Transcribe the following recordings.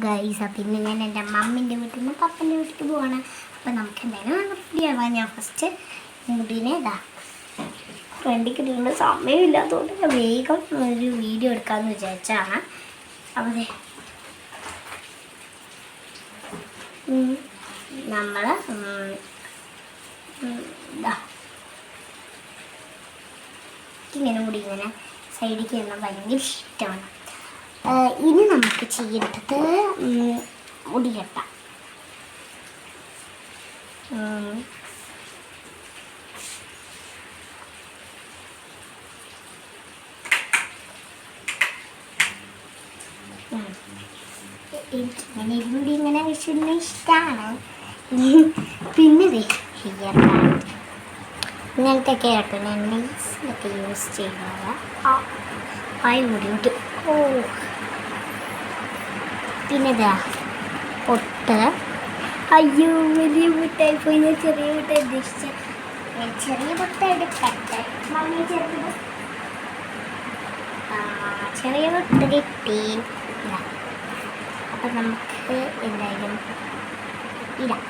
Guys അപ്പം ഇന്ന് ഞാൻ എൻ്റെ മമ്മിൻ്റെ വീട്ടിൽ നിന്ന് പപ്പൻ്റെ വീട്ടിൽ പോവാണ്. അപ്പം നമുക്ക് എന്തായാലും റെഡി ആവാൻ ഞാൻ ഫസ്റ്റ് മുടിനെ ഫ്രണ്ടിൽ കിട്ടുന്ന സമയമില്ലാത്തതുകൊണ്ട് ഞാൻ വേഗം ഒരു വീഡിയോ എടുക്കാമെന്ന് വിചാരിച്ചാണ്. അപ്പോൾ നമ്മൾ ഇങ്ങനെ മുടി ഇങ്ങനെ സൈഡിലേക്ക് വന്നാൽ ഭയങ്കര ഇഷ്ടമാണ്. ഇനി നമുക്ക് ചെയ്യേണ്ടത് മുടി കെട്ടാം. എനിക്കിങ്ങനെ ഇരുമുടി ഇങ്ങനെ വിഷുവിന് ഇഷ്ടമാണ്. പിന്നെ ഹെയർ ബാൻഡ് ഇങ്ങനത്തെയൊക്കെ കേട്ടോ ഞാൻ നൈസിലൊക്കെ യൂസ് ചെയ്യുന്നത്. ആയി മുടിയോട്ട് പിന്നെ പൊട്ട്. അയ്യോ വലിയ പൊട്ടായി പോയി. ഞാൻ ചെറിയ പൊട്ട ഉദ്ദേശിച്ച ചെറിയ പൊട്ട എടുക്കട്ടെ. മമ്മി ചെറിയ പൊട്ട കിട്ടി. അപ്പം നമുക്ക് എന്തായാലും ഇടാം.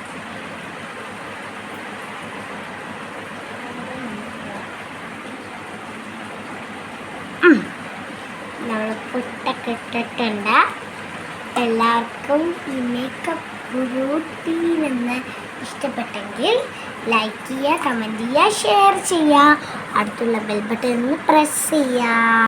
നമ്മൾ പൊട്ടൊക്കെ ഇട്ടിട്ടുണ്ട്. എല്ലാവർക്കും ഈ മേക്കപ്പ് റൂട്ടീൻ എന്ന് ഇഷ്ടപ്പെട്ടെങ്കിൽ ലൈക്ക് ചെയ്യുക, കമൻറ്റ് ചെയ്യുക, ഷെയർ ചെയ്യുക, അടുത്തുള്ള ബെൽ ബട്ടൺ ഒന്ന് പ്രസ് ചെയ്യുക.